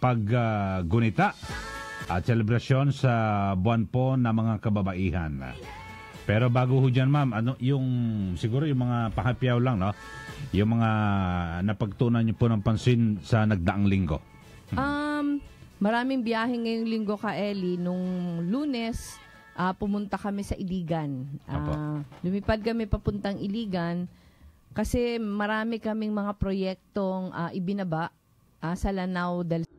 paggunita at selebrasyon sa buwan po ng mga kababaihan. Pero bago ho dyan, ma'am, siguro yung mga pahapyaw lang, no? Yung mga napagtunan niyo po ng pansin sa nagdaang linggo. Maraming biyahe ngayong linggo ka, Eli. Nung Lunes, pumunta kami sa Iligan. Lumipad kami papuntang Iligan kasi marami kaming mga proyektong ibinaba sa Lanao del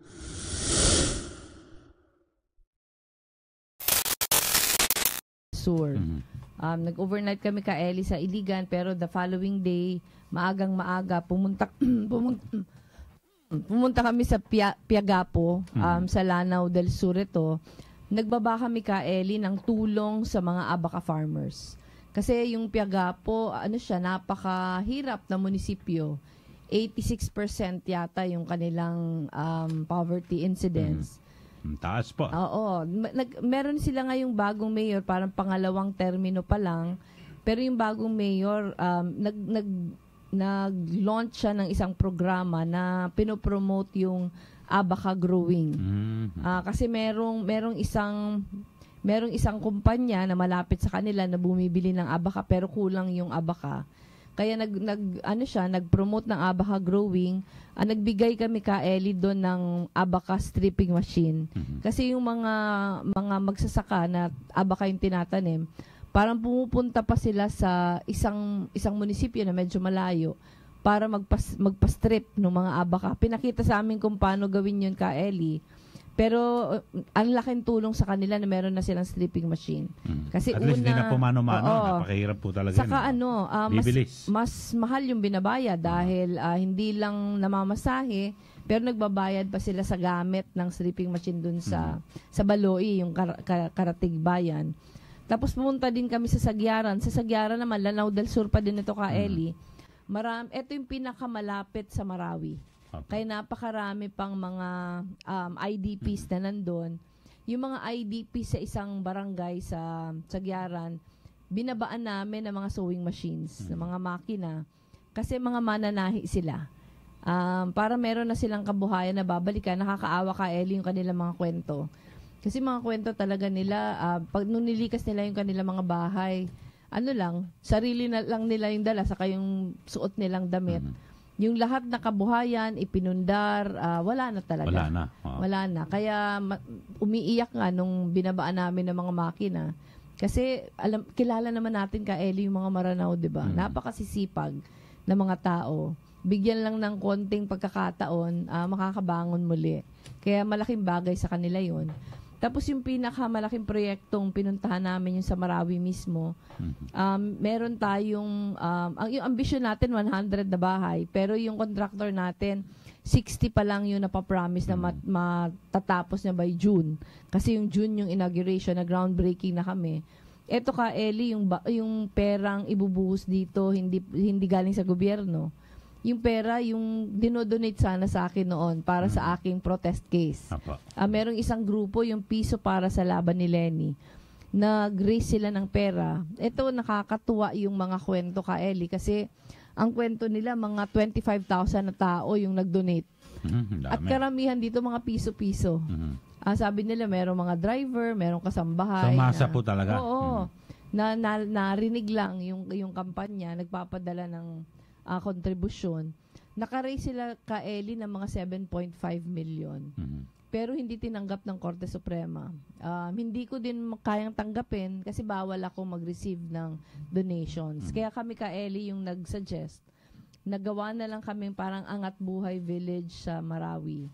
Sur. Nag-overnight kami ka, Eli, sa Iligan, pero the following day, maagang-maaga, pumunta kami sa Piagapo, sa Lanao del Sur ito. Nagbaba kami ka, Eli, ng tulong sa mga Abaca farmers. Kasi yung Piagapo, napakahirap na munisipyo. 86% yata yung kanilang poverty incidence. Taas po. Oo. Meron sila ngayong bagong mayor, parang pangalawang termino pa lang. Pero yung bagong mayor, nag-launch siya ng isang programa na pinopromote yung Abaca growing. Kasi merong isang kumpanya na malapit sa kanila na bumibili ng Abaca pero kulang yung Abaca. Kaya nag-promote ng Abaca growing. Nagbigay kami ka, Eli, doon ng Abaca stripping machine. Kasi yung mga magsasaka na Abaca yung tinatanim, parang pumupunta pa sila sa isang munisipyo na medyo malayo para magpa-strip ng mga Abaca. Pinakita sa amin kung paano gawin yun ka, Eli. Pero ang laking tulong sa kanila na meron na silang stripping machine. Kasi at least di na pumano-mano, napakahirap po talaga. Saka mas mahal yung binabayad dahil hindi lang namamasahe, pero nagbabayad pa sila sa gamit ng stripping machine dun sa Baloi, yung Karatig Bayan. Tapos pumunta din kami sa Sagyaran. Sa Sagyaran naman, Lanao del Sur pa din ito ka, Eli. Ito yung pinakamalapit sa Marawi. Okay. Kaya napakarami pang mga IDPs na nandun. Yung mga IDPs sa isang barangay sa Sagyaran, binabaan namin ng mga sewing machines, ng mga makina. Kasi mga mananahi sila. Para meron na silang kabuhayan na babalikan, nakakaawa ka, Eli, yung kanilang mga kwento. Kasi mga kwento talaga nila, pag nung nilikas nila yung kanilang mga bahay, sarili na lang nila yung dala, saka yung suot nilang damit. Yung lahat na kabuhayan, ipinundar, wala na talaga. Wala na. Kaya umiiyak nga nung binabaan namin ng mga makina. Kasi kilala naman natin ka, Eli, yung mga Maranao, di ba? Napakasisipag na mga tao. Bigyan lang ng konting pagkakataon, makakabangon muli. Kaya malaking bagay sa kanila yun. Tapos yung pinakamalaking proyektong pinuntahan namin yung sa Marawi mismo, meron tayong, yung ambisyon natin 100 na bahay, pero yung contractor natin 60 pa lang yung napapromise na matatapos na by June. Kasi yung June yung inauguration, na groundbreaking na kami. Eto ka, Eli, yung perang ibubuhos dito, hindi galing sa gobyerno. Yung pera, yung dinodonate sana sa akin noon para sa aking protest case. Merong isang grupo, yung Piso para sa Laban ni Lenny. Nag-raise sila ng pera. Ito, nakakatuwa yung mga kwento ka, Eli, kasi ang kwento nila, mga 25,000 na tao yung nag-donate. At karamihan dito, mga piso-piso. Sabi nila, merong mga driver, merong kasambahay. Sa masa po talaga. Oo. Narinig lang yung kampanya, nagpapadala ng kontribusyon. Naka-raise sila ka, Eli, ng mga 7.5 million. Pero hindi tinanggap ng Korte Suprema. Hindi ko din kayang tanggapin kasi bawal ako mag-receive ng donations. Kaya kami ka, Eli, yung nag-suggest. Nagawa na lang kami parang Angat Buhay Village sa Marawi.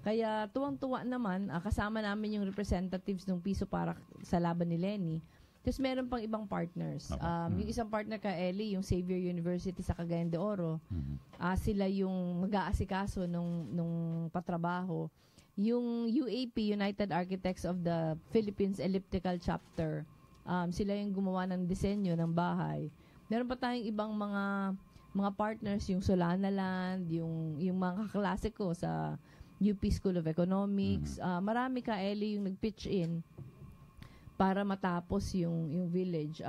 Kaya tuwang-tuwa naman, kasama namin yung representatives ng Piso para sa Laban ni Lenny. Tapos meron pang ibang partners. Yung isang partner ka, Eli, yung Xavier University sa Cagayan de Oro. Sila yung mag-aasikaso nung patrabaho. Yung UAP, United Architects of the Philippines Elliptical Chapter, sila yung gumawa ng disenyo ng bahay. Meron pa tayong ibang mga partners, yung Solana Land, yung mga kaklase ko sa UP School of Economics. Marami ka, Eli, yung nag-pitch in para matapos yung village.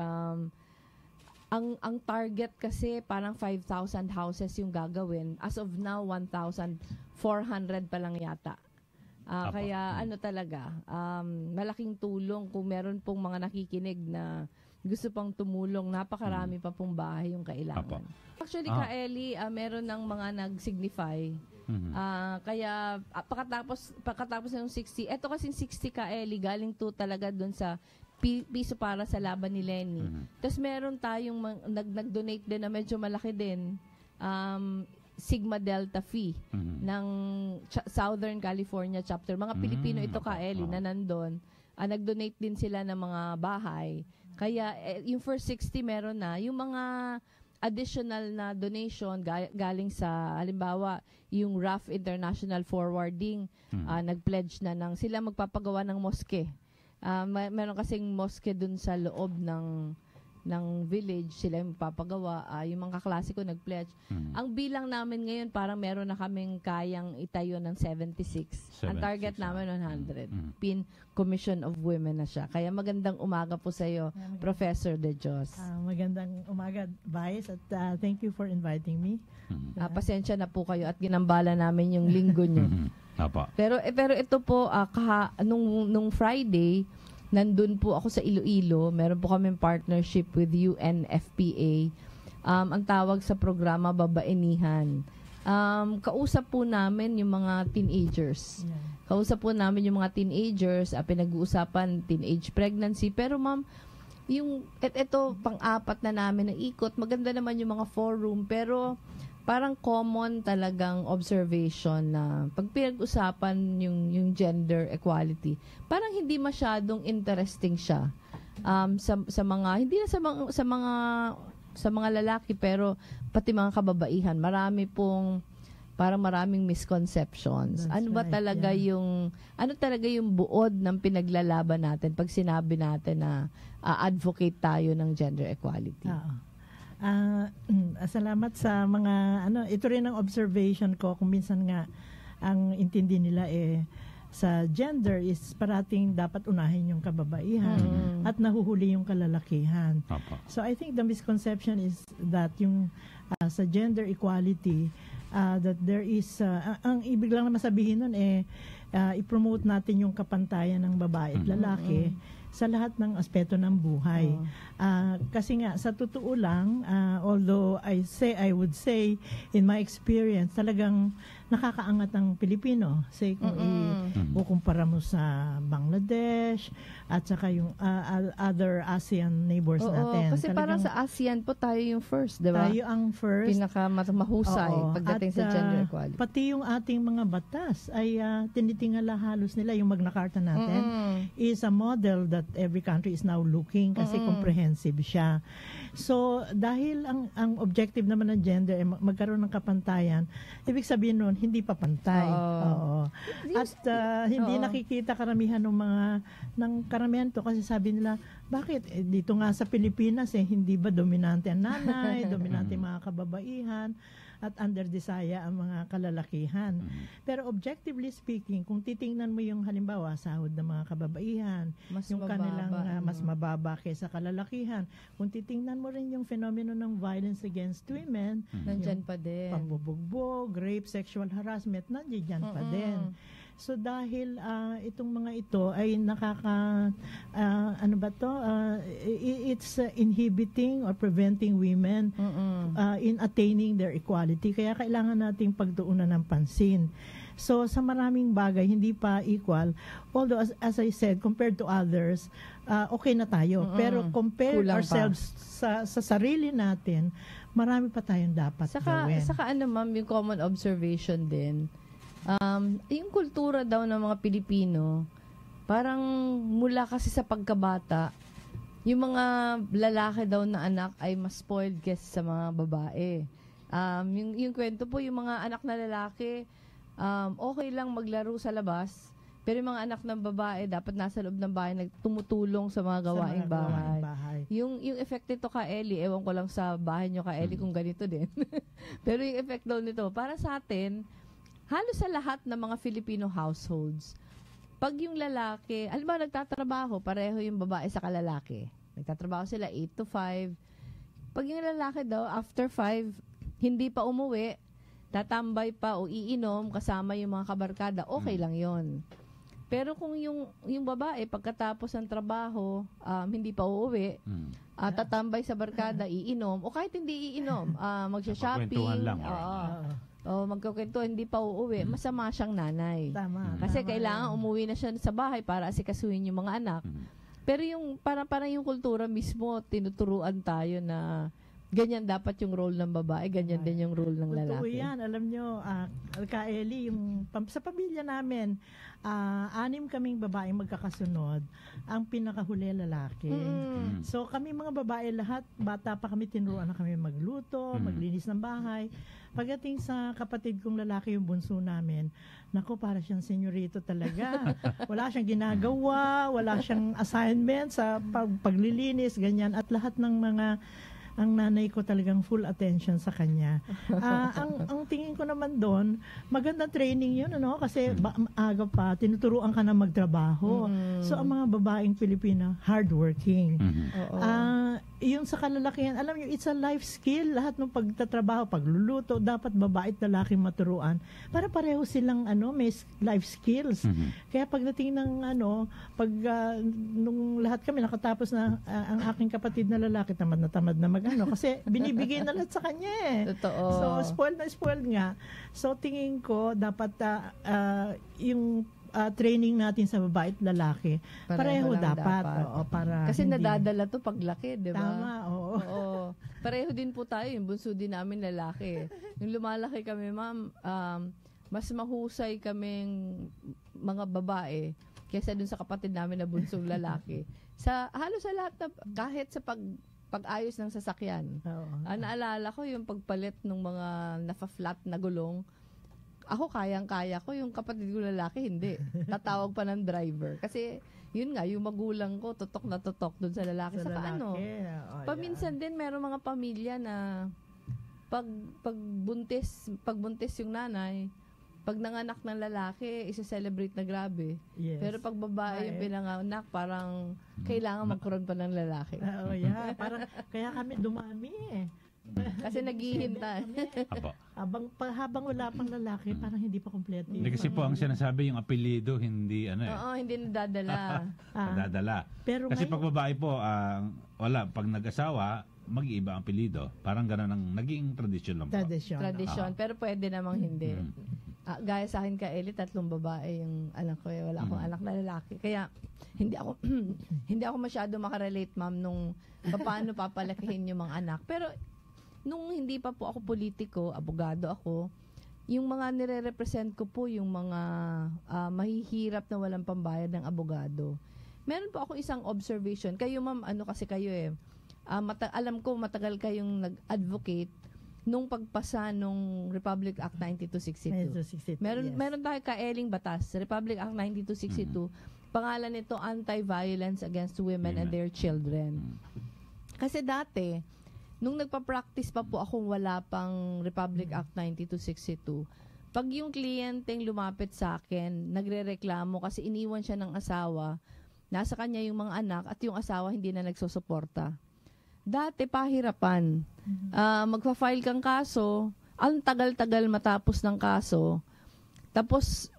ang target kasi parang 5,000 houses yung gagawin. As of now, 1,400 pa lang yata. Kaya ano talaga, malaking tulong kung meron pong mga nakikinig na gusto pang tumulong. Napakarami pa pong bahay yung kailangan. Actually, Ka Eli, meron ng mga nag-signify. Kaya pagkatapos ng 60, eto kasing 60 Ka Eli, galing to talaga dun sa piso para sa laban ni Lenny. Tapos meron tayong nag-donate din na medyo malaki din, Sigma Delta Phi ng Southern California chapter. Mga Pilipino ito Ka Eli na nandun. Nag-donate din sila ng mga bahay. Kaya yung first 60 meron na. Yung mga additional na donation galing sa, halimbawa, yung RAF International Forwarding, nag-pledge na sila magpapagawa ng moske. Meron kasing moske dun sa loob ng village, sila yung papagawa. Yung mga kaklase ko nag-pledge. Ang bilang namin ngayon, parang meron na kaming kayang itayo ng 76. Ang target namin 100. Pin Commission of Women na siya. Kaya magandang umaga po sa iyo, Professor De Dios. Magandang umaga, Vice, at thank you for inviting me. Pasensya na po kayo at ginambala namin yung linggo nyo. Pero ito po, nung Friday, nandun po ako sa Iloilo. Meron po kaming partnership with UNFPA. Ang tawag sa programa, Babaenihan. Kausap po namin yung mga teenagers. Kausap po namin yung mga teenagers, pinag-uusapan teenage pregnancy. Pero ma'am, ito pang-apat na namin na ikot. Maganda naman yung mga forum, pero parang common talagang observation na pag pinag-usapan yung gender equality, parang hindi masyadong interesting siya sa mga, hindi na sa mga lalaki, pero pati mga kababaihan. Maraming misconceptions. Ano talaga yung buod ng pinaglalaban natin pag sinabi natin na advocate tayo ng gender equality? Salamat sa mga ito rin ang observation ko kung minsan nga ang intindi nila sa gender is parating dapat unahin yung kababaihan at nahuhuli yung kalalakihan. So I think the misconception is that yung sa gender equality that there is ang ibig lang naman sabihin nun i-promote natin yung kapantayan ng babae at lalaki sa lahat ng aspeto ng buhay. Kasi nga, sa totoo lang, although I would say, in my experience, talagang nakakaangat ang Pilipino. Say, kung ikukumpara mo sa Bangladesh, at saka yung other ASEAN neighbors natin. Kasi parang sa ASEAN po tayo yung first, di ba? Tayo ang first. Pinakamahusay pagdating sa gender equality. Pati yung ating mga batas ay tinitingala halos nila yung Magna Carta natin is a model that every country is now looking kasi comprehensive siya. So, dahil ang objective naman ng gender ay magkaroon ng kapantayan, ibig sabihin nun, hindi pa pantay. At hindi nakikita karamihan ng karamihan to kasi sabi nila, bakit? Dito nga sa Pilipinas, hindi ba dominante ang nanay, dominante mga kababaihan, at under-desire ang mga kalalakihan. Pero objectively speaking, kung titingnan mo yung halimbawa, sahod ng mga kababaihan, yung kanilang mas mababa kaysa kalalakihan, kung titingnan mo rin yung phenomenon ng violence against women, nandyan pa din. Pambubugbog, rape, sexual harassment, nandyan pa din. So dahil itong mga ito ay it's inhibiting or preventing women in attaining their equality. Kaya kailangan nating pagtuunan ng pansin. So sa maraming bagay hindi pa equal. Although as I said, compared to others, okay na tayo. Pero compare ourselves sa sarili natin, marami pa tayong dapat gawin. Saka ma'am, yung common observation din, yung kultura daw ng mga Pilipino, parang mula kasi sa pagkabata, yung mga lalaki daw na anak ay mas spoiled kaysa sa mga babae. Yung kwento po, yung mga anak na lalaki, okay lang maglaro sa labas, pero yung mga anak ng babae, dapat nasa loob ng bahay, tumutulong sa mga gawaing bahay. Yung effect nito Ka Eli, ewan ko lang sa bahay nyo Ka Eli kung ganito din. Pero yung effect daw nito, para sa atin, halos sa lahat ng mga Filipino households, pag yung lalaki, alam ba, nagtatrabaho, pareho yung babae sa kalalaki. Nagtatrabaho sila 8 to 5. Pag yung lalaki daw, after 5, hindi pa umuwi, tatambay pa o iinom kasama yung mga kabarkada, okay lang yon. Pero kung yung babae, pagkatapos ng trabaho, hindi pa uuwi, tatambay sa barkada, iinom, o kahit hindi iinom, magsha-shopping, lang. Magkukwento, hindi pa uuwi, masama siyang nanay. Tama. Kasi kailangan umuwi na siya sa bahay para asikasuhin yung mga anak. Pero yung parang yung kultura mismo, tinuturuan tayo na ganyan dapat yung role ng babae, ganyan din yung role ng lalaki. Totoo yan. Alam nyo, Ka-Eli, sa pamilya namin, 6 kaming babaeng magkakasunod, ang pinakahuli lalaki. So kami mga babae lahat, bata pa kami, tinuruan na kami magluto, maglinis ng bahay. Pagdating sa kapatid kong lalaki, yung bunso namin, naku, para siyang senyorito talaga. Wala siyang ginagawa, wala siyang assignment sa paglilinis, ganyan. At lahat ng ang nanay ko talagang full attention sa kanya. Ang tingin ko naman doon, magandang training yun, ano? Kasi aga pa, tinuturuan ka na magtrabaho. So, ang mga babaeng Pilipina, hardworking. Yung sa kalalakihan, alam nyo, it's a life skill. Lahat ng pagtatrabaho, pagluluto, dapat babae at lalaki maturuan. Para pareho silang may life skills. Kaya pagdating ng nung lahat kami nakatapos na, ang aking kapatid na lalaki, tamad na kasi binibigay na lahat sa kanya eh. Totoo. So, spoiled nga. So, tingin ko, dapat yung training natin sa babae at lalaki, pareho dapat. Oo, para kasi nadadala to paglaki, di ba? Tama, oo. Pareho din po tayo, yung bunso din namin lalaki. Yung lumalaki kami, ma'am, mas mahusay kaming mga babae kaysa dun sa kapatid namin na bunsong lalaki. Halos sa lahat na, kahit sa pag-ayos ng sasakyan. Naalala ko yung pagpalit ng mga nafa-flat na gulong. Ako kayang-kaya ko, yung kapatid ko lalaki hindi. Tatawag pa ng driver. Kasi yun nga, yung magulang ko tutok na tutok doon sa lalaki. Saka paminsan din meron mga pamilya na pagbuntis yung nanay, pag nanganak ng lalaki, isa-celebrate na grabe. Yes. Pero pag babae yung pinanganak, parang kailangan magkaroon pa ng lalaki. Parang kaya kami dumami eh. Kasi naghihintay. Habang wala pang lalaki, parang hindi pa kompleto. Hindi kasi po ang sinasabi, yung apelyido, hindi hindi nadadala. Nadadala. Pero kasi pag babae po, pag nag-asawa, mag-iiba ang apelyido. Parang gano'n ang naging tradisyon lang po. Tradisyon. Pero pwede namang hindi. Gaya sa akin, Ka-Eli, 3 babae yung anak ko. Wala akong anak na lalaki. Kaya hindi ako masyado makarelate, ma'am, nung paano papalakihin yung mga anak. Pero nung hindi pa po ako politiko, abogado ako, yung mga nire-represent ko po yung mga mahihirap na walang pambayad ng abogado. Meron po ako isang observation. Kayo, ma'am, kasi kayo alam ko matagal kayong nag-advocate nung pagpasa nung Republic Act 9262. Meron tayo Ka-Eling batas, Republic Act 9262. Pangalan nito Anti-Violence Against Women and Their Children. Kasi dati, nung nagpa-practice pa po akong wala pang Republic Act 9262, pag yung kliyenteng lumapit sa akin, nagrereklamo kasi iniwan siya ng asawa, nasa kanya yung mga anak at yung asawa hindi na nagsusuporta. Dati pahirapan. Magpa-file kang kaso, ang tagal-tagal matapos ng kaso. Tapos,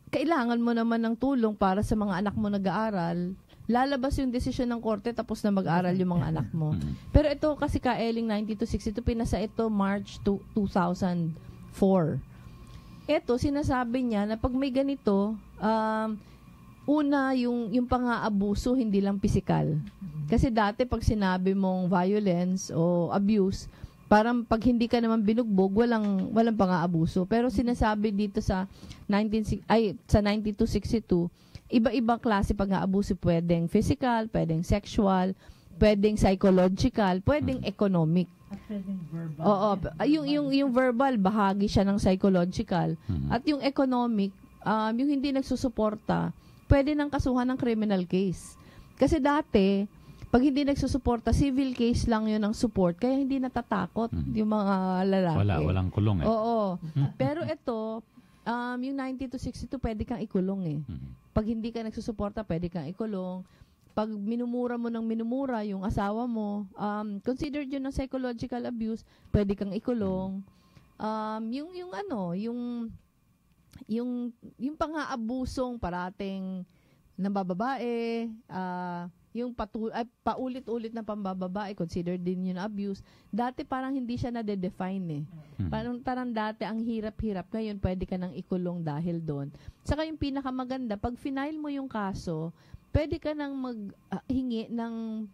kailangan mo naman ng tulong para sa mga anak mo nag-aaral. Lalabas yung desisyon ng korte tapos na mag-aaral yung mga anak mo. Pero ito kasi Ka-Eling 9262, pinasa ito March 2004. Ito, sinasabi niya na pag may ganito, una, yung pang-aabuso, hindi lang pisikal. Kasi dati pag sinabi mong violence o abuse, parang pag hindi ka naman binugbog, walang pang-aabuso. Pero sinasabi dito sa 9262, iba-ibang klase pang-aabuso. Pwedeng physical, pwedeng sexual, pwedeng psychological, pwedeng economic. At pwedeng verbal. Oo, yung verbal, bahagi siya ng psychological. At yung economic, yung hindi nagsusuporta, pwede nang kasuhan ng criminal case. Kasi dati, pag hindi nagsusuporta, civil case lang yun ang support, kaya hindi natatakot yung mga lalaki. Walang kulong eh. Oo. Pero ito, yung 9262, pwede kang ikulong eh. Pag hindi ka nagsusuporta, pwede kang ikulong. pag minumura mo ng minumura yung asawa mo, considered yun ng psychological abuse, pwede kang ikulong. Yung pang-aabusong parating nambababae, yung paulit-ulit na pambababae, considered din yun abuse. Dati parang hindi siya na-define Parang dati ang hirap-hirap, ngayon pwede ka nang ikulong dahil doon. Saka yung pinakamaganda, pag final mo yung kaso, pwede ka nang maghingi ng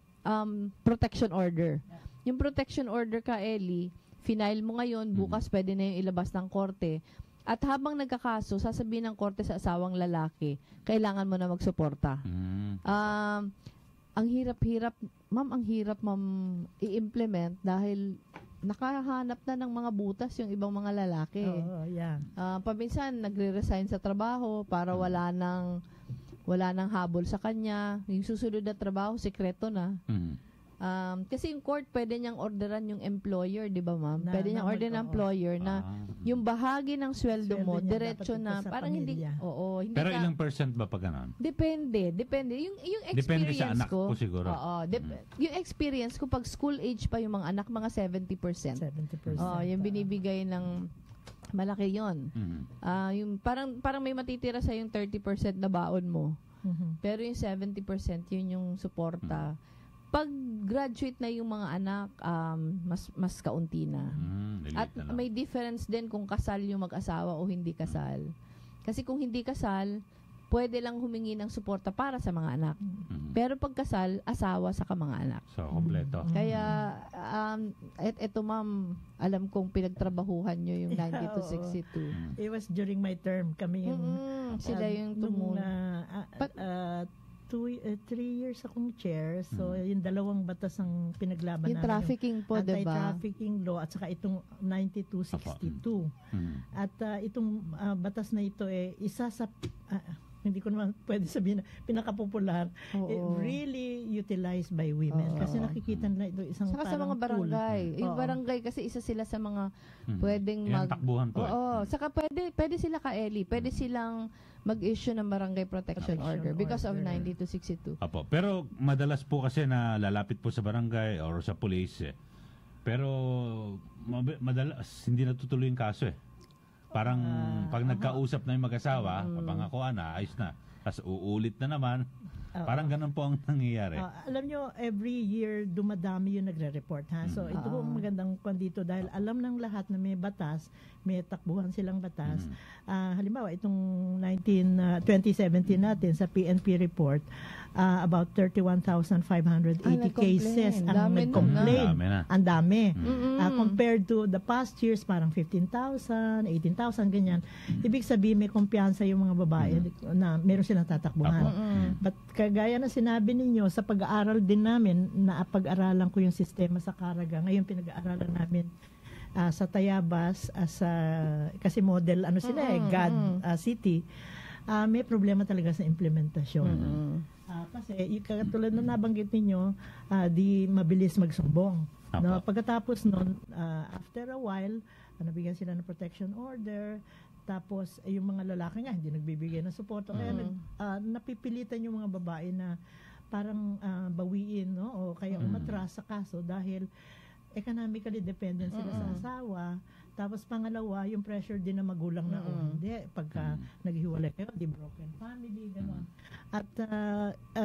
protection order. Yung protection order ka, Ellie, final mo ngayon, bukas pwede na yung ilabas ng korte. At habang nagkakaso, sasabihin ng korte sa asawang lalaki, kailangan mo na magsuporta. Ang hirap, ma'am, i-implement dahil nakahanap na ng mga butas yung ibang mga lalaki. Paminsan, nagre-resign sa trabaho para wala nang habol sa kanya. Yung susunod na trabaho, sekreto na. Kasi yung court, pwede niyang orderan yung employer, di ba ma'am? Pwede niyang order ng employer na yung bahagi ng sweldo mo, diretso na, parang pamilya. hindi Pero ka, ilang percent ba pag ganon? Depende. Yung experience Depende sa anak ko, po siguro. yung experience ko, pag school age pa yung mga anak, mga 70%. 70%. Yung binibigay ng malaki yon. Yung parang may matitira sa yung 30% na baon mo. Pero yung 70%, yun yung suporta. Pag graduate na yung mga anak, mas kaunti na. At may difference din kung kasal yung mag-asawa o hindi kasal. Kasi kung hindi kasal, pwede lang humingi ng suporta para sa mga anak. Pero pag kasal, asawa sa mga anak. So, kompleto. Kaya, eto ma'am, alam kong pinagtrabahuhan nyo yung 9262. It was during my term. Kami yung... sila yung tumulong. 3 years akong chair. So, yung dalawang batas ang pinaglaban yung namin. trafficking po, diba? Anti-trafficking law at saka itong 9262. At itong batas na ito, isa sa... hindi ko naman pwede sabihin na pinakapopular. It really utilized by women. Kasi nakikita nila ito isang saka parang sa mga barangay. tool. Yung barangay kasi isa sila sa mga pwedeng yan, takbuhan po. Saka pwede sila ka-Eli. Pwede silang mag-issue ng barangay protection order because of 9262. Apo. Pero madalas po kasi na lalapit po sa barangay or sa police. Pero madalas hindi natutuloy yung kaso Parang pag nagkausap na yung mag-asawa, papangakuan na, ayos na. Tapos uulit na naman. Parang ganun po ang nangyayari. Alam nyo, every year dumadami yung nagre-report. So ito po ang magandang kwan dito dahil alam ng lahat na may batas, may takbuhan silang batas. Halimbawa, itong 2017 natin sa PNP report, about 31,580 cases ang nag-complain. Ang dami. Compared to the past years, parang 15,000, 18,000, ganyan. Ibig sabihin, may kumpiyansa yung mga babae na meron silang tatakbuhan. But kagaya na sinabi ninyo, sa pag-aaral din namin, pag-aralan ko yung sistema sa Caraga. Ngayon, pinag-aaralan namin sa Tayabas, kasi model, God City. May problema talaga sa implementasyon. Kasi katulad na nabanggit ninyo, di mabilis magsumbong. No? Pagkatapos nun, after a while, nabigyan sila ng protection order, tapos yung mga lalaki nga hindi nagbibigay ng suporta. Kaya napipilitan yung mga babae na parang bawiin, no? O kaya umatras sa kaso dahil economically dependent sila sa asawa. Tapos pangalawa, yung pressure din na magulang na hindi. Pagka naghiwalay kayo, di broken family, gano'n. At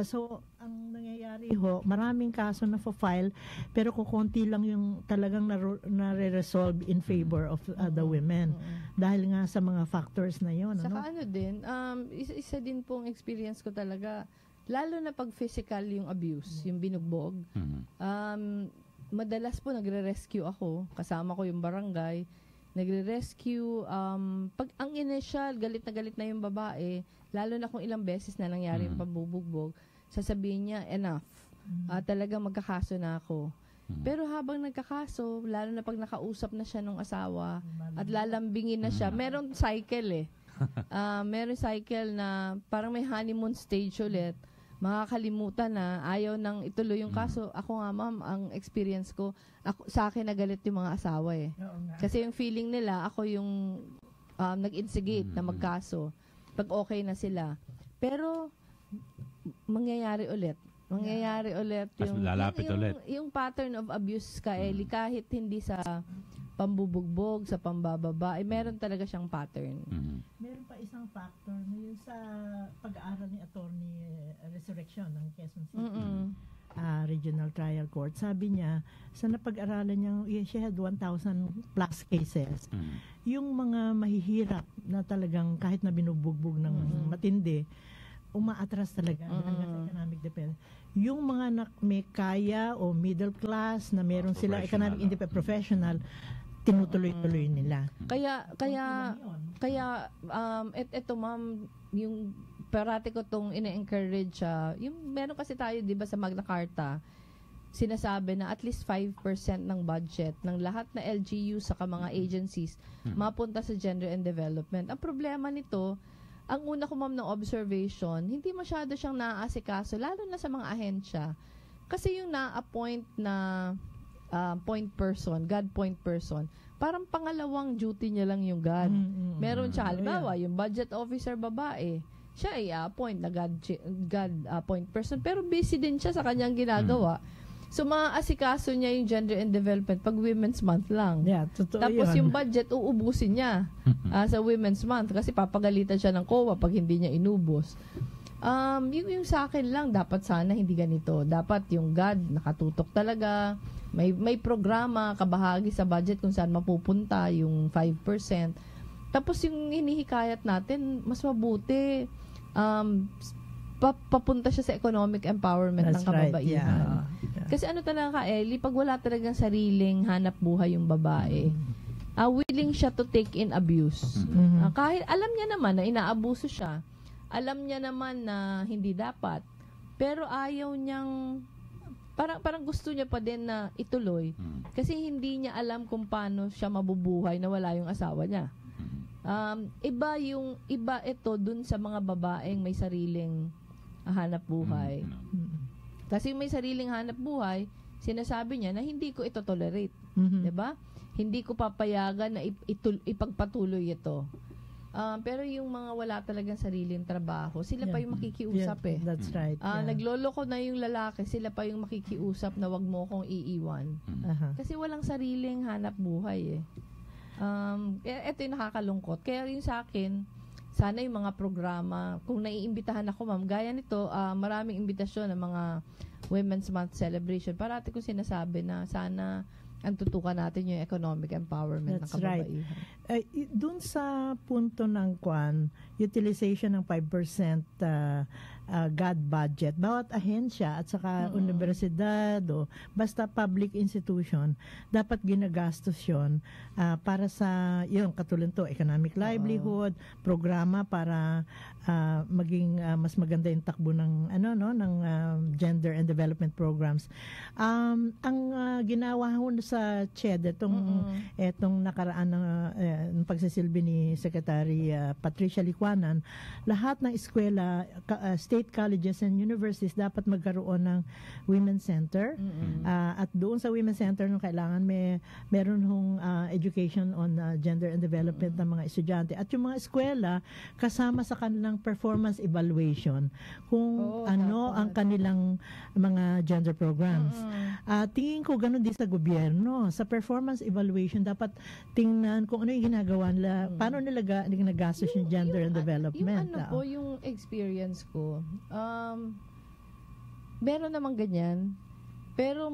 so, ang nangyayari maraming kaso na file, pero kukunti lang yung talagang nare-resolve in favor of the women. Dahil nga sa mga factors na yun. Saka din, isa din pong experience ko talaga, lalo na pag physical yung abuse, yung binugbog, madalas po nagre-rescue ako, kasama ko yung barangay, nagre-rescue, pag ang initial, galit na yung babae, lalo na kung ilang beses na nangyari yung pambubugbog, sasabihin niya, enough, talagang magkakaso na ako. Pero habang nagkakaso, lalo na pag nakausap na siya ng asawa, at lalambingin na siya, meron cycle meron cycle na parang may honeymoon stage ulit, makakalimutan na, ayaw nang ituloy yung kaso. Ako nga ma'am, ang experience ko, sa akin nagalit yung mga asawa Kasi yung feeling nila, ako yung nag-instigate na magkaso. Pag okay na sila. Pero, mangyayari ulit. Mangyayari ulit Mas yung lalapit ulit. Yung pattern of abuse ka, Eli, kahit hindi sa pambubugbog, sa pambababa, meron talaga siyang pattern. Meron pa isang factor na yun sa pag-aaral ni Attorney Resurrection ng Quezon City Regional Trial Court. Sabi niya, sa napag-aralan niya, she had 1,000 plus cases. Yung mga mahihirap na talagang kahit na binubugbog ng matindi, umaatras talaga hanggang sa economic dependence. Yung mga may kaya o middle class na meron sila economic independent professional, tinutuloy-tuloy nila. Kaya eto ma'am, yung parati ko tong ine-encourage yung meron kasi tayo 'di ba sa Magna Carta, sinasabi na at least 5% ng budget ng lahat na LGU sa mga agencies mapunta sa gender and development. Ang problema nito, ang una ko ma'am ng observation, hindi masyado siyang naaasikaso, lalo na sa mga ahensya. Kasi yung na-appoint na point person, God point person, parang pangalawang duty niya lang yung God. Meron siya, halimbawa, yung budget officer babae, siya ay appoint na God point person, pero busy din siya sa kanyang ginagawa. So, maaasikaso niya yung gender and development pag Women's Month lang. Yeah, totoo Tapos yun. yung budget, uubusin niya sa Women's Month kasi papagalitan siya ng COA pag hindi niya inubos. Yung sa akin lang, dapat sana hindi ganito. Dapat yung God nakatutok talaga. May programa, kabahagi sa budget kung saan mapupunta yung 5%. Tapos yung hinihikayat natin, mas mabuti papunta siya sa economic empowerment ng kababaihan. Kasi ano talaga, Ellie, pag wala talagang sariling hanap buhay yung babae, willing siya to take in abuse. Kahit alam niya naman na inaabuso siya, alam niya naman na hindi dapat, pero ayaw niyang, parang gusto niya pa din na ituloy, kasi hindi niya alam kung paano siya mabubuhay na wala yung asawa niya. Iba ito dun sa mga babaeng may sariling hanap buhay. Kasi may sariling hanap buhay, sinasabi niya na hindi ko ito tolerate. 'Di ba? Hindi ko papayagan na ipagpatuloy ito. Pero yung mga wala talagang sariling trabaho, sila pa yung makikiusap That's right. Nagloloko na yung lalaki, sila pa yung makikiusap na wag mo kong iiwan. Kasi walang sariling hanap buhay ito yung nakakalungkot. Kaya yung sa akin, sana yung mga programa, kung naiimbitahan ako ma'am, gaya nito, maraming imbitasyon ng mga Women's Month celebration. Parati kong sinasabi na sana ang tutukan natin yung economic empowerment ng kababaihan. Doon sa punto ng utilization ng 5% GAD budget, bawat ahensya at saka universidad o basta public institution, dapat ginagastos yun para sa, yung katulad to, economic livelihood, programa para maging mas maganda yung takbo ng, ng gender and development programs. Ang ginawa ho sa CHED, etong nakaraan ng pagsisilbi ni Secretary Patricia Licuanan, lahat ng eskwela, state colleges and universities dapat magkaroon ng Women's Center. At doon sa Women's Center, nung kailangan meron hong education on gender and development ng mga estudyante. At yung mga eskwela, kasama sa kanilang performance evaluation kung ang kanilang mga gender programs. Tingin ko ganun din sa gobyerno. Sa performance evaluation, dapat tingnan kung ano yung ginagawa nila, paano nila ginagastos yung gender and development. Yung experience ko, meron namang ganyan, pero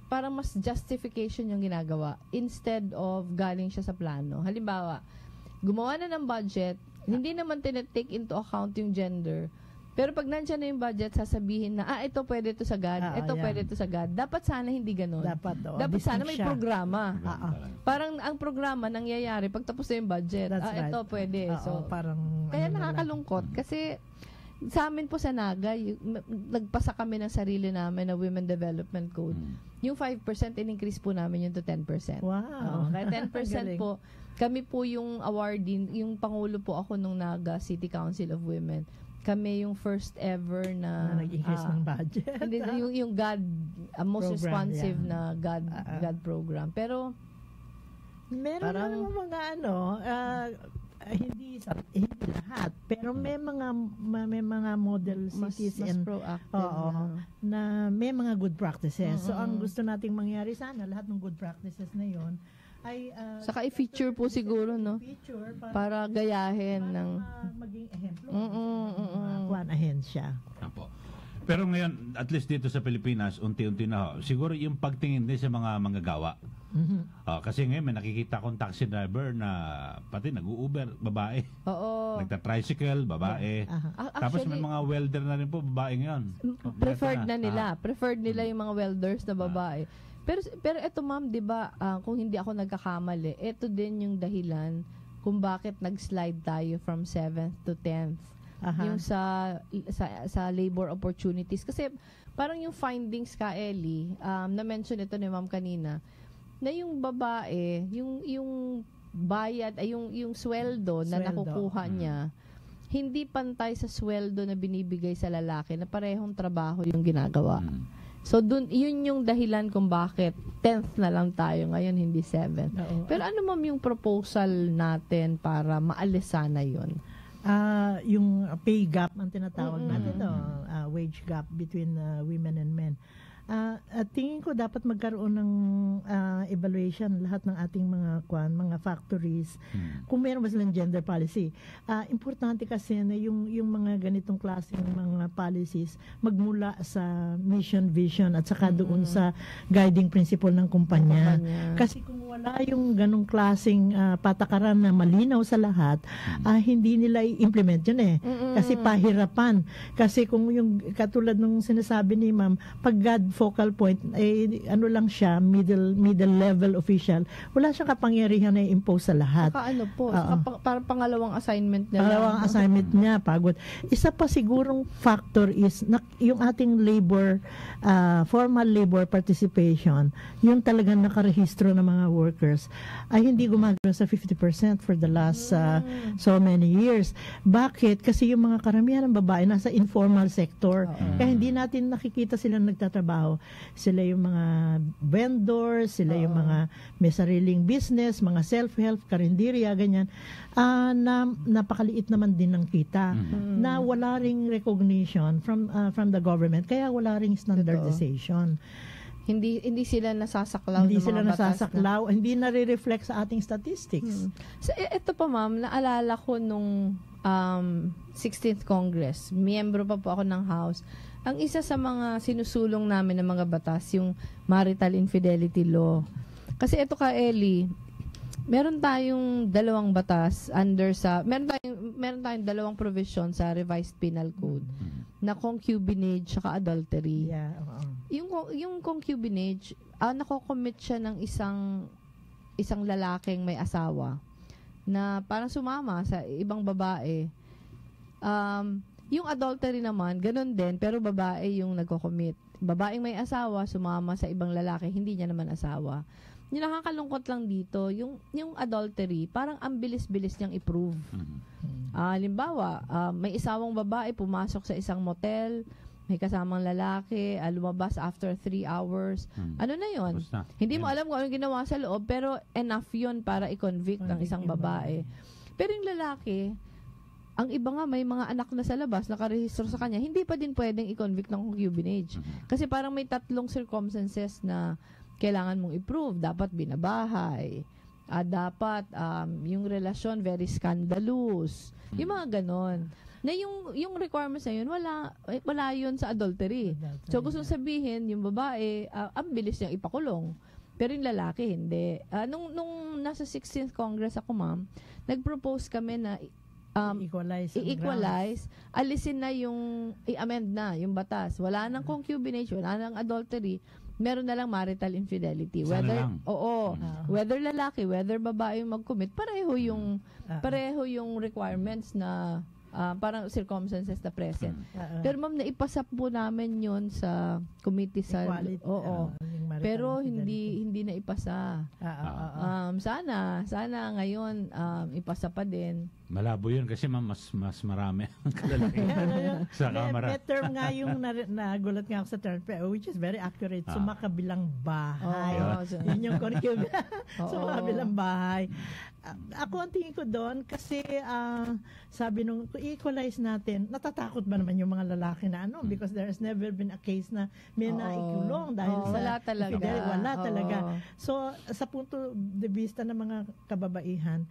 parang mas justification yung ginagawa instead of galing siya sa plano. Halimbawa, gumawa na ng budget, hindi naman tinetake into account yung gender, pero pag nandiyan na yung budget, sasabihin na, ito pwede ito sa GAD, pwede ito sa GAD. Dapat sana hindi ganun. Dapat sana may programa. Parang ang programa nangyayari pag tapos na yung budget. Ito pwede. Kaya nakakalungkot. Kasi sa amin po sa Naga, nagpasa kami ng sarili namin na Women Development Code. Yung 5%, in-increase po namin yung to 10%. Wow. Kaya 10% po, kami po yung awarding, yung pangulo po ako nung Naga City Council of Women. Kami yung first ever na nag-increase ng budget. yung GAD, most program, responsive na GAD program. Pero meron naman mga hindi lahat, pero may mga model cities mas and proactive na may mga good practices. So ang gusto nating mangyari sana lahat ng good practices na 'yon ay saka i-feature po siguro, no? Para gayahin ng maging ehemplo. Kuan ahensya. Apo. Pero ngayon, at least dito sa Pilipinas, unti-unti na siguro yung pagtingin din sa mga manggagawa. Kasi ngayon may nakikita akong taxi driver na pati nag-Uber, babae. Oo. Nagta-tricycle, babae. Tapos may mga welder na rin po, babae ngayon. Preferred na nila. Preferred nila yung mga welders na babae. Pero eto ma'am, 'di ba, kung hindi ako nagkakamali, eto din yung dahilan kung bakit nag-slide tayo from 7th to 10th. Yung sa labor opportunities kasi parang yung findings ka Ellie, na-mention ito ni ma'am kanina, na yung babae, yung bayad ay yung sweldo na nakukuha niya hindi pantay sa sweldo na binibigay sa lalaki na parehong trabaho yung ginagawa. So yun yung dahilan kung bakit 10th na lang tayo ngayon, hindi 7th. Pero ano ma'am yung proposal natin para maalis sana yun? Yung pay gap ang tinatawag natin, wage gap between women and men. Tingin ko dapat magkaroon ng evaluation lahat ng ating mga factories kung meron ba silang gender policy. Importante kasi na yung mga ganitong klaseng mga policies magmula sa mission, vision at saka doon sa guiding principle ng kumpanya. Kasi kung wala yung ganong klaseng patakaran na malinaw sa lahat, hindi nila i-implement yun kasi pahirapan. Kasi kung yung katulad ng sinasabi ni ma'am, pag God focal point ano lang siya, middle level official, wala siyang kapangyarihan na i-impose sa lahat. Parang pangalawang assignment niya. Pangalawang assignment niya, pagod. Isa pa sigurong factor is yung ating labor, formal labor participation, yung talagang nakarehistro ng mga workers ay hindi gumagana sa 50% for the last so many years. Bakit? Kasi yung mga karamihan ng babae nasa informal sector. Kaya hindi natin nakikita silang nagtatrabaho. Sila yung mga vendors, sila yung mga may sariling business, mga self-help, karinderya, ganyan. Na napakaliit naman din ng kita. Na wala ring recognition from the government. Kaya wala ring standardization. Hindi sila nasasaklaw ng mga batas hindi nare-reflect sa ating statistics. So, ito pa ma'am, naalala ko nung 16th Congress, miyembro pa po ako ng House. Ang isa sa mga sinusulong namin ng mga batas, yung marital infidelity law. Kasi ito ka Ellie, meron tayong dalawang batas meron tayong dalawang provision sa revised penal code na concubinage saka adultery. Yung concubinage, nako-commit siya ng isang lalaking may asawa na parang sumama sa ibang babae. Yung adultery naman, ganun din, pero babae yung nagko-commit. Babaeng may asawa, sumama sa ibang lalaki, hindi niya naman asawa. Yung nakakalungkot lang dito, yung adultery, parang ang bilis-bilis niyang i-prove. Halimbawa, may isawang babae pumasok sa isang motel, may kasamang lalaki, lumabas after 3 hours. Ano na yun? Hindi mo alam kung anong ginawa sa loob, pero enough yun para i-convict ang isang babae. Pero yung lalaki, ang iba nga may mga anak na sa labas nakarehistro sa kanya, hindi pa din pwedeng i-convict ng concubinage. Kasi parang may 3 circumstances na kailangan mong i-prove. Dapat binabahay, dapat yung relasyon very scandalous, yung mga ganon. Na yung requirements na yun, wala yun sa adultery. So gusto sabihin, yung babae, ang bilis niyang ipakulong. Pero yung lalaki, hindi. Nung nasa 16th Congress ako ma'am, nag-propose kami na i-equalize, alisin na i-amend na yung batas. Wala nang concubinage, wala nang adultery, meron na lang marital infidelity. Whether lalaki, whether babae yung mag-commit, pareho yung requirements na parang circumstances na present. Pero ma'am, naipasa po namin yun sa committee sa pero hindi na ipasa. Sana ngayon ipasa pa din. Malabo yun kasi ma'am, mas marami ang kalalaki sa kamera. May term nga yung nagulat nga ako sa term, which is very accurate. Sumakabilang bahay. Yun yung curriculum. Sumakabilang bahay. Ako ang tingin ko doon kasi sabi nung equalize natin, natatakot ba naman yung mga lalaki na because there has never been a case na may naikulong dahil sa wala talaga. Wala talaga. So sa punto de vista ng mga kababaihan,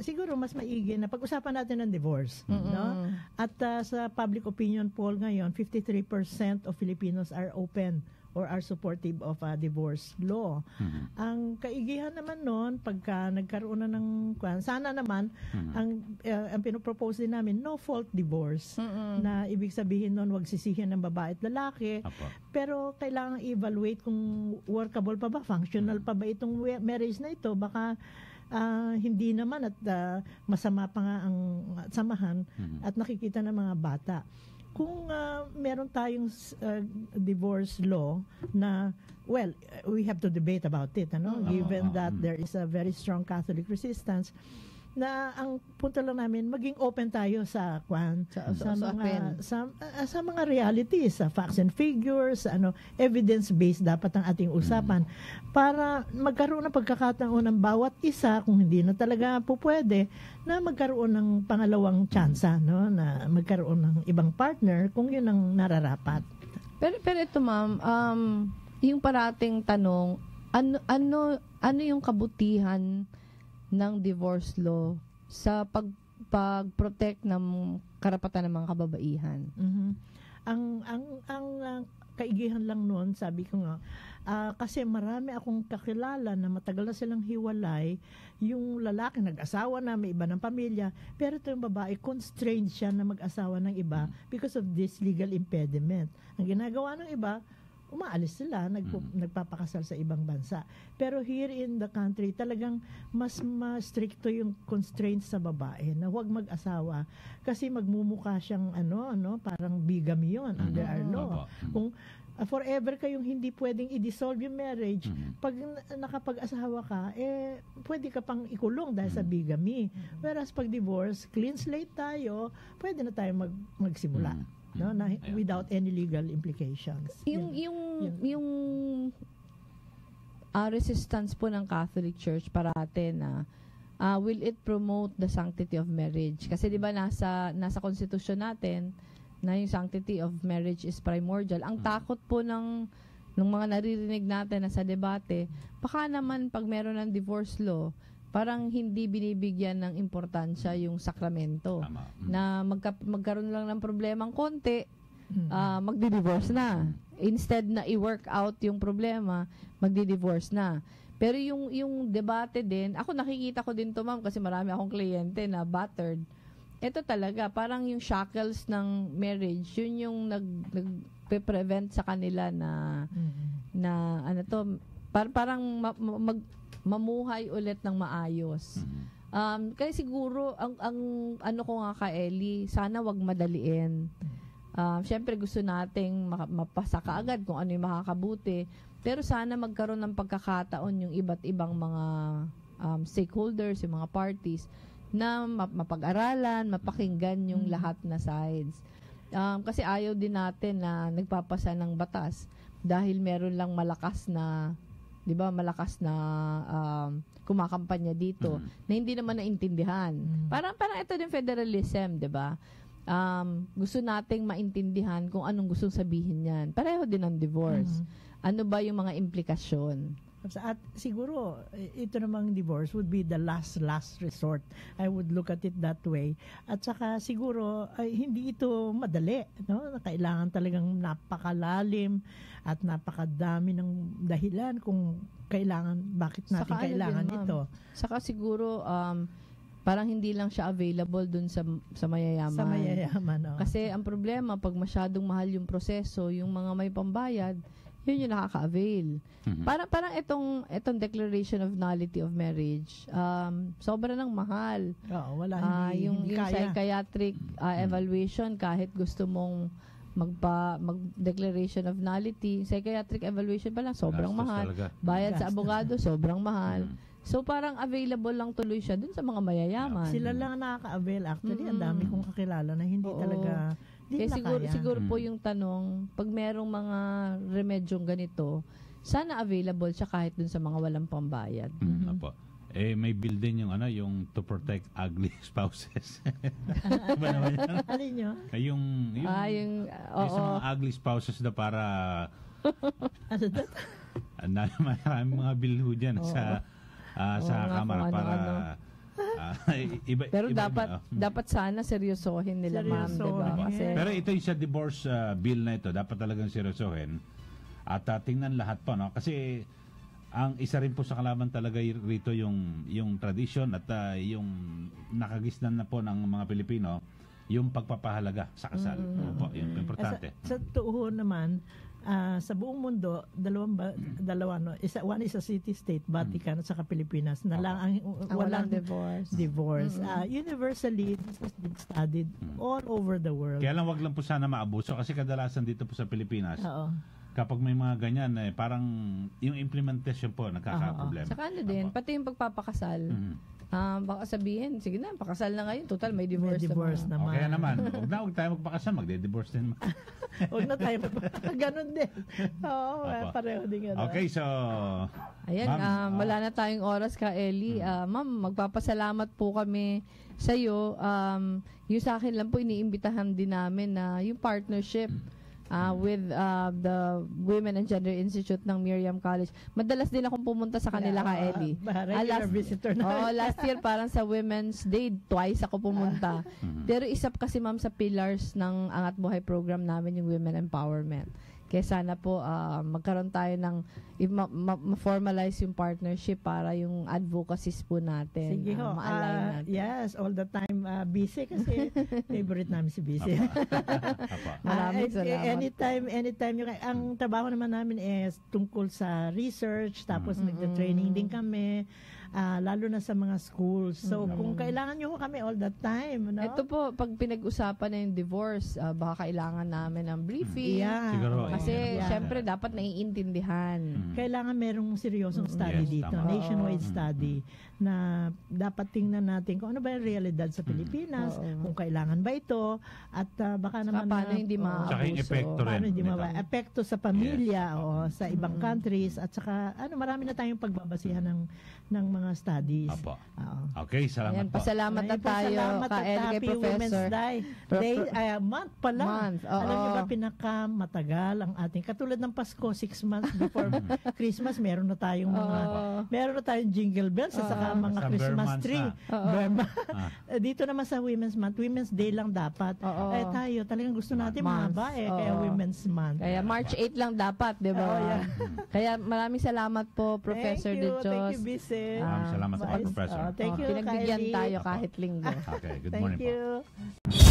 siguro mas maigi na pag-usapan natin ng divorce, no? At sa public opinion poll ngayon, 53% of Filipinos are open or are supportive of a divorce law. Ang kaigihan naman noon, pagka nagkaroon na ng sana naman, ang pinopropose din namin, no fault divorce. Na ibig sabihin noon, wag sisihin ng babae at lalaki. Pero kailangan evaluate kung workable pa ba, functional pa ba itong marriage na ito. Baka hindi naman at masama pa nga ang samahan at nakikita ng mga bata. Kung meron tayong divorce law na, well, we have to debate about it, given that there is a very strong Catholic resistance, na ang punto lang namin, maging open tayo sa mga realities, sa facts and figures, evidence-based dapat ang ating usapan para magkaroon ng pagkakataon ng bawat isa, kung hindi na talaga pupwede, na magkaroon ng pangalawang tsansa, na magkaroon ng ibang partner kung yun ang nararapat. Pero ito ma'am, yung parating tanong, ano yung kabutihan ng divorce law sa pag-protect ng karapatan ng mga kababaihan? Ang kaigihan lang noon, sabi ko nga, kasi marami akong kakilala na matagal na silang hiwalay, yung lalaki nag-asawa na, may iba ng pamilya, pero ito yung babae, constrained siya na mag-asawa ng iba because of this legal impediment. Ang ginagawa ng iba, umaalis sila, nagpapakasal sa ibang bansa. Pero here in the country, talagang mas stricto yung constraints sa babae na huwag mag-asawa kasi magmumukha siyang parang bigamy yun under our law. Kung forever kayong hindi pwedeng i-dissolve yung marriage, pag nakapag-asawa ka, pwede ka pang ikulong dahil sa bigamy. Whereas pag divorce, clean slate tayo, pwede na tayo magsimula. Without any legal implications. Yung resistance po ng Catholic Church parate na will it promote the sanctity of marriage? Kasi 'di ba nasa konstitusyon natin na yung sanctity of marriage is primordial. Ang takot po ng mga naririnig natin na sa debate, baka naman pag meron ng divorce law, parang hindi binibigyan ng importansya yung sakramento. Na magkaroon lang ng problemang konti, magdi-divorce na. Instead na i-work out yung problema, magdi-divorce na. Pero yung debate din, ako nakikita ko din to ma'am kasi marami akong kliyente na battered. Ito talaga, parang yung shackles ng marriage, yun yung nagpe-prevent sa kanila na parang mamuhay ulit ng maayos. Kaya siguro ang ano ko nga ka Ellie, sana wag madaliin. Syempre gusto nating mapasa kaagad kung ano yung makakabuti, pero sana magkaroon ng pagkakataon yung iba't ibang mga stakeholders, yung mga parties na mapag-aralan, mapakinggan yung lahat na sides. Kasi ayaw din natin na nagpapasa ng batas dahil meron lang malakas na kumakampanya dito na hindi naman naintindihan. Parang ito din federalism, 'di ba? Gusto nating maintindihan kung anong gustong sabihin niyan. Pareho din ang divorce. Ano ba yung mga implikasyon? At siguro, ito namang divorce would be the last resort. I would look at it that way. At saka siguro, hindi ito madali. Kailangan talagang napakalalim at napakadami ng dahilan kung bakit natin kailangan ito. Saka siguro, parang hindi lang siya available dun sa mayayaman. Sa mayayaman, Kasi ang problema, pag masyadong mahal yung proseso, yung mga may pambayad, yun yung nakaka-avail. Parang itong declaration of nullity of marriage, sobra nang mahal. Wala, yung kaya. psychiatric evaluation, kahit gusto mong mag-declaration of nullity, psychiatric evaluation pa lang, sobrang mahal. Bayad sa abogado, sobrang mahal. So parang available lang tuloy siya dun sa mga mayayaman. Sila lang ang nakaka-avail. Actually, ang dami kong kakilala na hindi talaga, hindi Kaya na kaya. siguro po yung tanong, pag merong mga remedyong ganito, sana available siya kahit dun sa mga walang pambayad. Apo. May bill din yung yung to protect ugly spouses. Ba naman yan? Alin nyo? Yung sa mga ugly spouses na para Ano to? maraming mga bill ho dyan sa kamara para pero dapat sana seryosohin nila, ma'am, diba? Kasi, pero ito yung sa divorce bill na ito, dapat talagang seryosohin at tingnan lahat po, no? Kasi ang isa rin po sa kalaban talaga rito yung tradition at yung nakagisnan na po ng mga Pilipino, yung pagpapahalaga sa kasal. Po, yung importante. Sa tuho naman, sa buong mundo, one is a city-state, Vatican at saka Pilipinas, na lang ang walang divorce. Universally, this has been studied all over the world. Kaya lang wag lang po sana maabuso kasi kadalasan dito po sa Pilipinas, kapag may mga ganyan, parang yung implementation po nagkakaproblema. Saka din, pati yung pagpapakasal, baka sabihin, sige na, pakasal na ngayon. Total, may divorce naman. Okay naman. Huwag tayo magpakasal, magde-divorce din. Huwag na tayo ganon din. Oo, pareho din gano'n. Okay, so... Ayan, wala na tayong oras ka, Ellie. Ma'am, magpapasalamat po kami sa iyo. Yung sa akin lang po, iniimbitahan din namin na yung partnership with the Women and Gender Institute ng Miriam College. Madalas din akong pumunta sa kanila ka, Ellie. Regular visitor na. Last year parang sa Women's Day, twice ako pumunta. Pero isa kasi, ma'am, sa pillars ng Angat Buhay program namin yung Women Empowerment. Kaya sana po magkaroon tayo ng ma-formalize yung partnership para yung advocacies po natin. Sige ho. Ma-align natin. Yes, all the time busy kasi favorite namin si busy. Maraming salamat. Anytime ang trabaho naman namin is tungkol sa research, tapos nagda-training din kami. Lalo na sa mga schools. So, kung kailangan nyo kami all the time, no? Ito po, pag pinag-usapan na yung divorce, baka kailangan namin ng briefing. Siguro. Kasi, syempre, dapat naiintindihan. Kailangan merong seryosong study dito. Tama. Nationwide study na dapat tingnan natin kung ano ba yung realidad sa Pilipinas, kung kailangan ba ito, at baka naman paano hindi Tsaka yung epekto rin. paano hindi epekto sa pamilya o sa ibang countries, at saka marami na tayong pagbabasihan ng mga studies. Okay, salamat po. Pasalamat na tayo kay Professor. Women's Day, month pala. Alam niyo ba, pinakamatagal ang ating, katulad ng Pasko, 6 months before Christmas, meron na tayong jingle bells at saka mga Christmas tree. Dito naman sa Women's Month, Women's Day lang dapat. Tayo, talagang gusto natin mahaba kaya Women's Month. Kaya March 8 lang dapat, di ba? Kaya maraming salamat po, Professor De Jos. Thank you, Bise. Salamat po, Professor. Thank you, Pinagbigyan tayo kahit linggo. Okay, good morning po. Thank you.